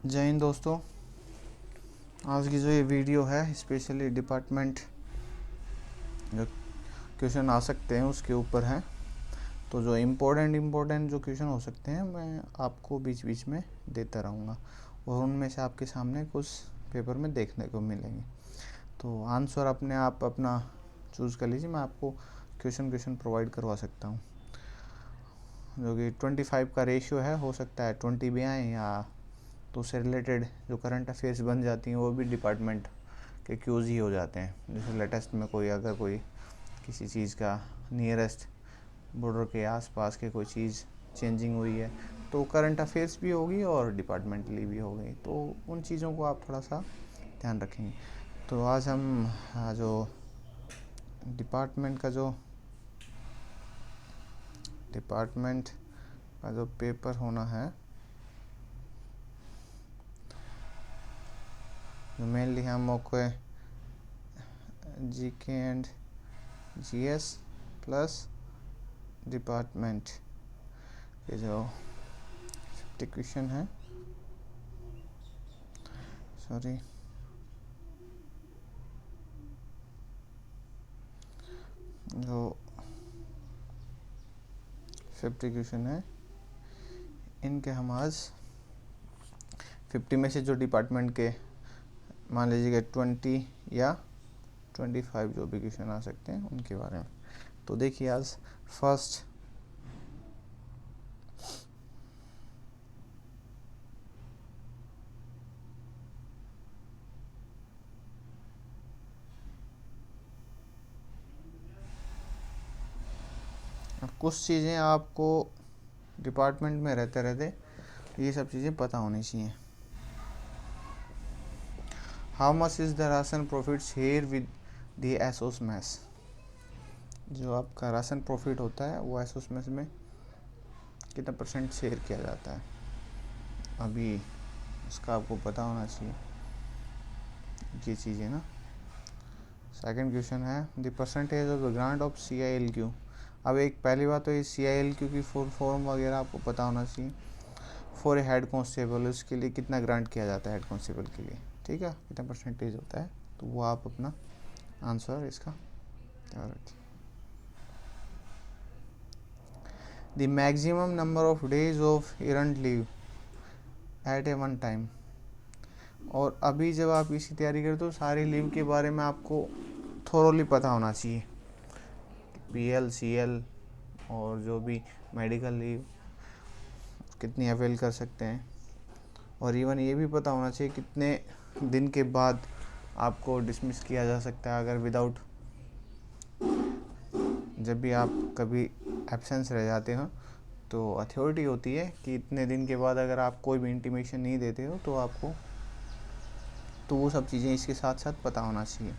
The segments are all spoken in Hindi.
जय हिंद दोस्तों। आज की जो ये वीडियो है स्पेशली डिपार्टमेंट जो क्वेश्चन आ सकते हैं उसके ऊपर है। तो जो इम्पोर्टेंट जो क्वेश्चन हो सकते हैं मैं आपको बीच बीच में देता रहूँगा और उनमें से आपके सामने कुछ पेपर में देखने को मिलेंगे। तो आंसर अपने आप अपना चूज़ कर लीजिए। मैं आपको क्वेश्चन प्रोवाइड करवा सकता हूँ जो कि 25 का रेशियो है। हो सकता है 20 भी आए या तो उससे रिलेटेड जो करंट अफेयर्स बन जाती हैं वो भी डिपार्टमेंट के क्यूज़ ही हो जाते हैं। जैसे लेटेस्ट में कोई किसी चीज़ का नियरेस्ट बॉर्डर के आसपास के कोई चीज़ चेंजिंग हुई है तो करंट अफेयर्स भी होगी और डिपार्टमेंटली भी हो गई, तो उन चीज़ों को आप थोड़ा सा ध्यान रखेंगे। तो आज हम जो डिपार्टमेंट का जो पेपर होना है मेनली हम okay GK and GS plus department के जो 50 क्वेश्चन है, सॉरी जो 50 क्वेश्चन है इनके हम आज 50 में से जो डिपार्टमेंट के मान लीजिए 20 या 25 जो भी क्वेश्चन आ सकते हैं उनके बारे में। तो देखिए आज फर्स्ट कुछ चीज़ें आपको डिपार्टमेंट में रहते रहते ये सब चीज़ें पता होनी चाहिए। How much is the ration profit share with the SOs mess. जो आपका राशन प्रॉफिट होता है वो एसोस मैस में कितना परसेंट शेयर किया जाता है, अभी इसका आपको पता होना चाहिए ये चीज़ें ना। सेकंड क्वेश्चन है the percentage of the grant of CILQ। अब एक पहली बात तो ये CILQ की फुल फॉर्म वगैरह आपको पता होना चाहिए। फॉर ए हेड कांस्टेबल उसके लिए कितना ग्रांट किया जाता है हेड कांस्टेबल के लिए, ठीक है, कितना परसेंटेज होता है, तो वो आप अपना आंसर इसका तैयार रखिए। The maximum number of days of earned leave at a one time. और अभी जब आप इसकी तैयारी करते हो सारी लीव के बारे में आपको थोरोली पता होना चाहिए, PL CL और जो भी मेडिकल लीव कितनी अवेल कर सकते हैं, और इवन ये भी पता होना चाहिए कितने दिन के बाद आपको डिसमिस किया जा सकता है अगर विदाउट, जब भी आप कभी एब्सेंस रह जाते हो तो अथॉरिटी होती है कि इतने दिन के बाद अगर आप कोई भी इंटीमेशन नहीं देते हो तो आपको, तो वो सब चीज़ें इसके साथ साथ पता होना चाहिए,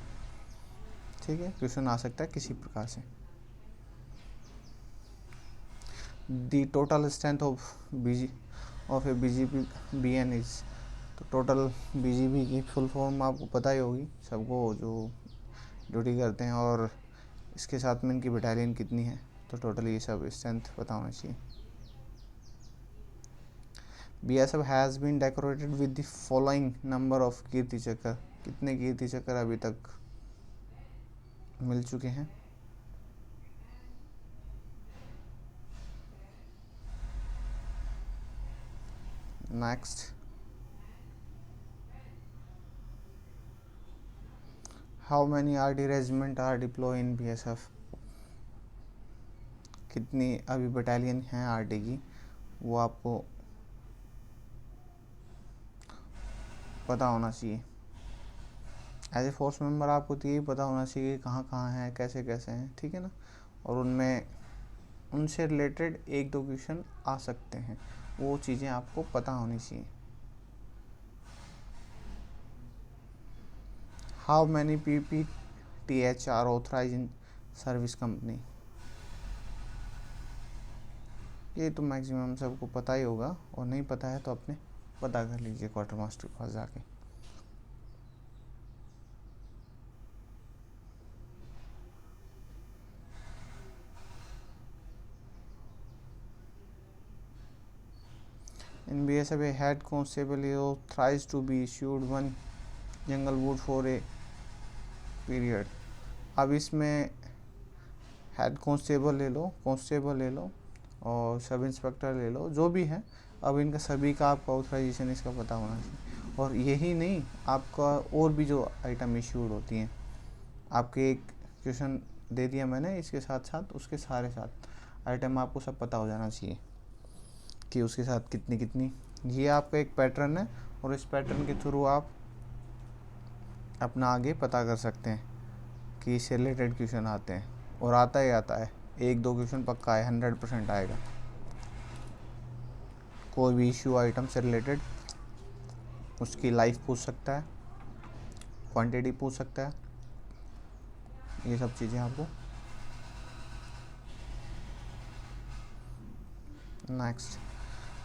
ठीक है। क्वेश्चन आ सकता है किसी प्रकार से। दी total strength of A BGP BN is. तो टोटल BGP की फुल फॉर्म आपको पता ही होगी सबको जो ड्यूटी करते हैं, और इसके साथ में इनकी बटालियन कितनी है, तो टोटल ये सब स्ट्रेंथ पता होना चाहिए। BSF has been decorated with the following number of Kirti Chakra. कितने कीर्ति चक्र अभी तक मिल चुके हैं। Next, how many RD regiment are deploy in BSF। कितनी अभी बटालियन हैं RD की वो आपको पता होना चाहिए। एज ए फोर्स मेंबर आपको तो यही पता होना चाहिए कि कहाँ कहाँ हैं, कैसे कैसे हैं, ठीक है ना। और उनमें उनसे रिलेटेड एक दो क्वेश्चन आ सकते हैं, वो चीज़ें आपको पता होनी चाहिए। How many PPTH are authorise in service company. ये तो मैक्सिमम सबको पता ही होगा, और नहीं पता है तो अपने पता कर लीजिए क्वार्टर मास्टर के पास जाके। In BSF, a head constable is authorized to be issued one jungle boot for a period. अब इसमें हेड कांस्टेबल ले लो और सब इंस्पेक्टर ले लो, जो भी है, अब इनका सभी का आपका ऑथराइजेशन इसका पता होना चाहिए। और यही नहीं, आपका और भी जो आइटम इश्यूड होती हैं, आपके एक क्वेश्चन दे दिया मैंने, इसके साथ साथ उसके सारे साथ आइटम आपको सब पता हो जाना चाहिए कि उसके साथ कितनी कितनी। ये आपका एक पैटर्न है और इस पैटर्न के थ्रू आप अपना आगे पता कर सकते हैं कि इससे रिलेटेड क्वेश्चन आते हैं, और आता ही आता है, 1-2 क्वेश्चन पक्का है, 100% आएगा। कोई भी इश्यू आइटम से रिलेटेड उसकी लाइफ पूछ सकता है, क्वांटिटी पूछ सकता है, ये सब चीज़ें आपको। Next,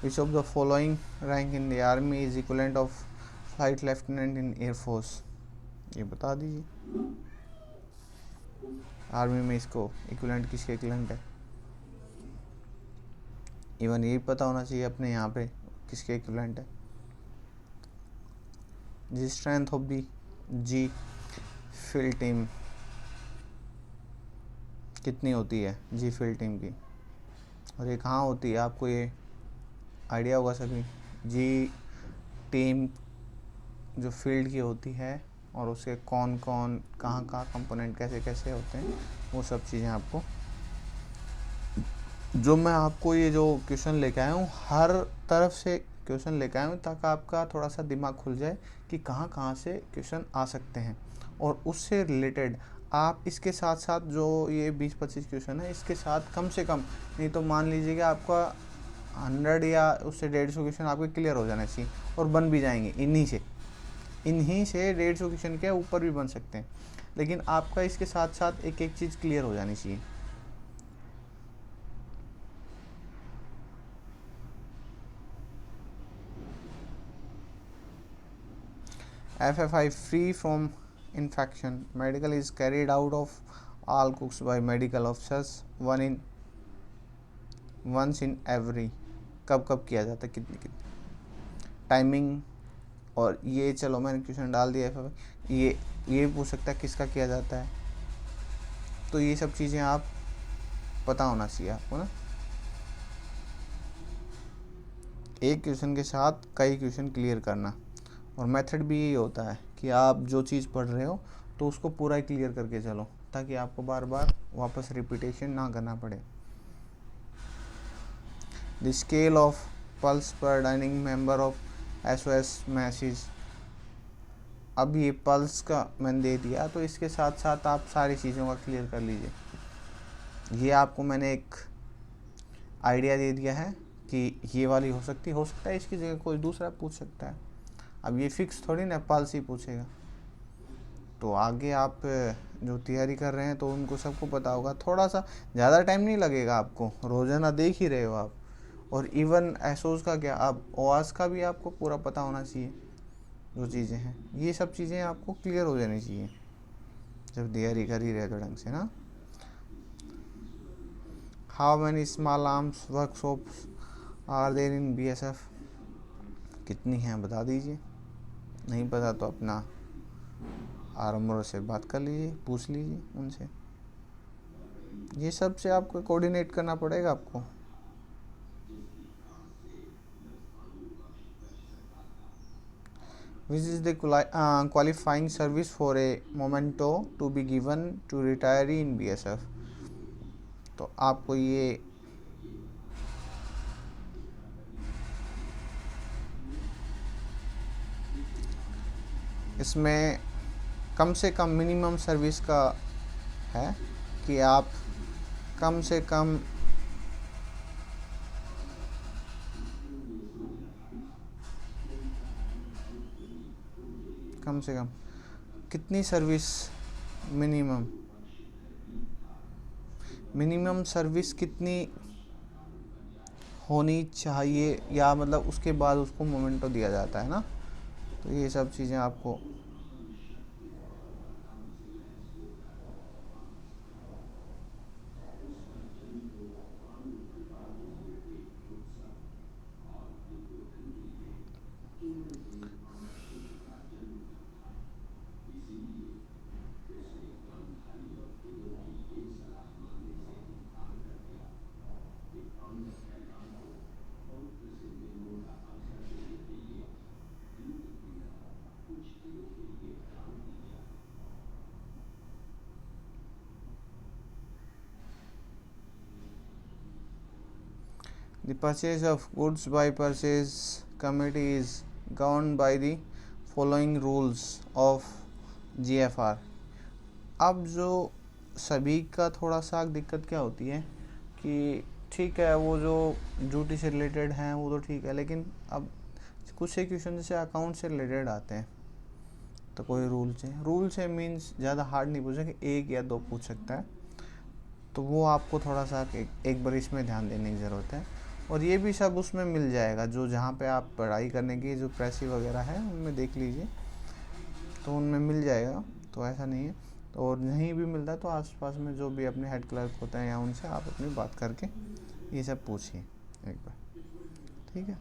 which of the following rank in the army is equivalent of flight lieutenant in air force, ये बता दीजिए। आर्मी में इसको इक्वलेंट किसके इक्वलेंट है, इवन ये पता होना चाहिए अपने यहाँ पे किसके इक्वलेंट है। G strength of the G field team कितनी होती है, जी फील्ड टीम की, और ये कहाँ होती है, आपको ये आइडिया होगा सभी। जी टीम जो फील्ड की होती है और उसके कौन कौन कहाँ कंपोनेंट कैसे कैसे होते हैं, वो सब चीज़ें आपको, जो मैं आपको ये जो क्वेश्चन लेके आया हूँ, हर तरफ से क्वेश्चन लेके आया हूँ ताकि आपका थोड़ा सा दिमाग खुल जाए कि कहाँ कहाँ से क्वेश्चन आ सकते हैं, और उससे रिलेटेड आप इसके साथ साथ जो ये 20-25 क्वेश्चन है, इसके साथ कम से कम, नहीं तो मान लीजिए कि आपका 100 या उससे 150 क्वेश्चन आपके क्लियर हो जाने चाहिए, और बन भी जाएंगे इन्हीं से 150 क्वेश्चन के ऊपर भी बन सकते हैं, लेकिन आपका इसके साथ साथ एक एक चीज़ क्लियर हो जानी चाहिए। FFI, free from infection. Medical is carried out of all cooks by medical officers once in every, कब कब किया जाता है, कितनी कितनी टाइमिंग, और ये चलो मैंने क्वेश्चन डाल दिया है, ये पूछ सकता है किसका किया जाता है, तो ये सब चीज़ें आप पता होना चाहिए आपको ना। एक क्वेश्चन के साथ कई क्वेश्चन क्लियर करना, और मेथड भी यही होता है कि आप जो चीज़ पढ़ रहे हो तो उसको पूरा ही क्लियर करके चलो, ताकि आपको बार बार वापस रिपीटेशन ना करना पड़े। द स्केल ऑफ पल्स पर dining member of SOS message, अब ये पल्स का मैंने दे दिया, तो इसके साथ साथ आप सारी चीज़ों का क्लियर कर लीजिए। ये आपको मैंने एक आइडिया दे दिया है कि ये वाली हो सकता है इसकी जगह कोई दूसरा पूछ सकता है। अब ये फिक्स थोड़ी ना पल्स ही पूछेगा, तो आगे आप जो तैयारी कर रहे हैं तो उनको सबको पता होगा, थोड़ा सा ज़्यादा टाइम नहीं लगेगा आपको, रोज़ाना देख ही रहे हो आप। और इवन एसोस का क्या, आप ओआस का भी आपको पूरा पता होना चाहिए, जो चीज़ें हैं ये सब चीज़ें आपको क्लियर हो जानी चाहिए जब तैयारी कर ही रहे तो ढंग से ना। How many small arms workshops are there in BSF, कितनी हैं बता दीजिए, नहीं पता तो अपना आर्मर से बात कर लीजिए, पूछ लीजिए उनसे, ये सब से आपको कोऑर्डिनेट करना पड़ेगा आपको। Which is the qualifying service for a memento to be given to retiree in BSF, तो आपको ये इसमें कम से कम मिनिमम सर्विस का है कि आप कम से कम कितनी सर्विस, मिनिमम सर्विस कितनी होनी चाहिए, या मतलब उसके बाद उसको मोमेंटो दिया जाता है ना, तो ये सब चीज़ें आपको The purchase of goods by purchase committee is governed by the following rules of GFR। अब जो सभी का थोड़ा सा दिक्कत क्या होती है कि ठीक है वो जो ड्यूटी से रिलेटेड हैं वो तो ठीक है, लेकिन अब कुछ से क्वेश्चन जैसे अकाउंट से रिलेटेड आते हैं तो कोई रूल से मीन्स ज़्यादा हार्ड नहीं पूछेंगे, एक या दो पूछ सकता है, तो वो आपको थोड़ा सा एक बार इसमें ध्यान देने की ज़रूरत है। और ये भी सब उसमें मिल जाएगा, जो जहाँ पे आप पढ़ाई करने की जो प्रेसी वगैरह है उनमें देख लीजिए, तो उनमें मिल जाएगा, तो ऐसा नहीं है। और नहीं भी मिलता तो आसपास में जो भी अपने हेड क्लर्क होते हैं या उनसे आप अपनी बात करके ये सब पूछिए एक बार, ठीक है।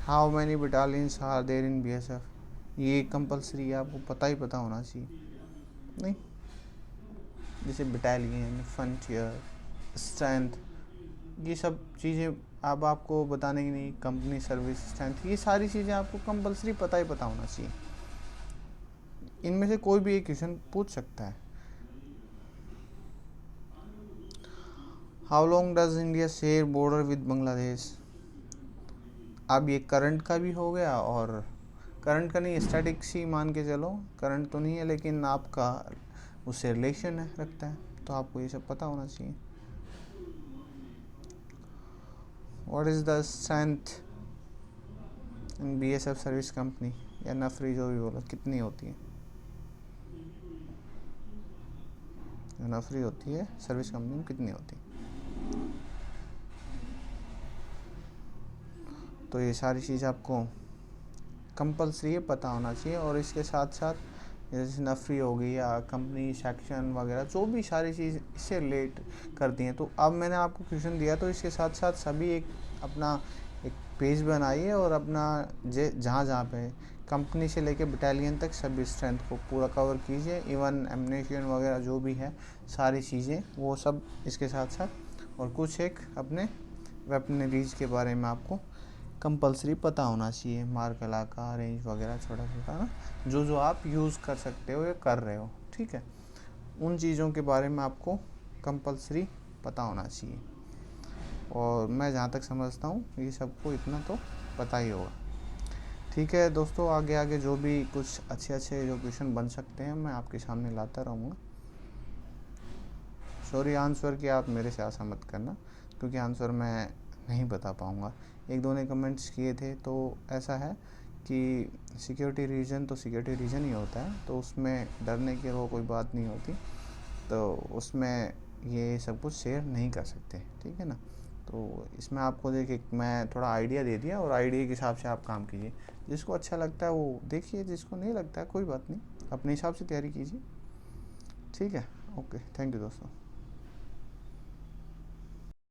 How many battalions are there in BSF, ये कंपलसरी है, आपको पता होना चाहिए। नहीं, जैसे बटालियन, फ्रंटियर, स्ट्रेंथ, ये सब चीज़ें अब आपको बताने की नहीं, कंपनी सर्विस स्ट्रेंथ, ये सारी चीज़ें आपको कंपलसरी पता होना चाहिए। इनमें से कोई भी एक क्वेश्चन पूछ सकता है। How long does India share border with Bangladesh, अब ये करंट का भी हो गया, और करंट का नहीं, स्टैटिक्स ही मान के चलो, करंट तो नहीं है लेकिन आपका उससे रिलेशन है रखता है, तो आपको ये सब पता होना चाहिए। What is the strength in BSF service company, या नफरी जो भी बोलो, कितनी होती है, जो नफरी होती है सर्विस कंपनी में कितनी होती है। तो ये सारी चीज़ आपको कंपलसरी है पता होना चाहिए। और इसके साथ साथ जैसे नफरी हो गई या कंपनी सेक्शन वगैरह, जो भी सारी चीज़ इससे रिलेट करती हैं, तो अब मैंने आपको क्वेश्चन दिया तो इसके साथ साथ सभी एक अपना एक पेज बनाइए और अपना जहाँ जहाँ पे कंपनी से लेके बटालियन तक सभी स्ट्रेंथ को पूरा कवर कीजिए, इवन एम्युनिशन वगैरह जो भी है सारी चीज़ें वो सब इसके साथ साथ, और कुछ एक अपने वेपनरीज के बारे में आपको कंपलसरी पता होना चाहिए, मार्क इलाका, रेंज वगैरह छोटा छोटा ना, जो आप यूज़ कर सकते हो या कर रहे हो, ठीक है, उन चीज़ों के बारे में आपको कंपलसरी पता होना चाहिए। और मैं जहाँ तक समझता हूँ ये सबको इतना तो पता ही होगा, ठीक है दोस्तों। आगे आगे जो भी कुछ अच्छे जो क्वेश्चन बन सकते हैं मैं आपके सामने लाता रहूँगा। सॉरी आंसर की आप मेरे से आशा मत करना, क्योंकि आंसर मैं नहीं बता पाऊँगा। एक दो ने कमेंट्स किए थे, तो ऐसा है कि सिक्योरिटी रीजन तो सिक्योरिटी रीजन ही होता है, तो उसमें डरने की वो कोई बात नहीं होती, तो उसमें ये सब कुछ शेयर नहीं कर सकते, ठीक है ना। तो इसमें आपको देखिए मैं थोड़ा आइडिया दे दिया, और आइडिया के हिसाब से आप काम कीजिए, जिसको अच्छा लगता है वो देखिए, जिसको नहीं लगता है कोई बात नहीं, अपने हिसाब से तैयारी कीजिए, ठीक है। ओके, थैंक यू दोस्तों।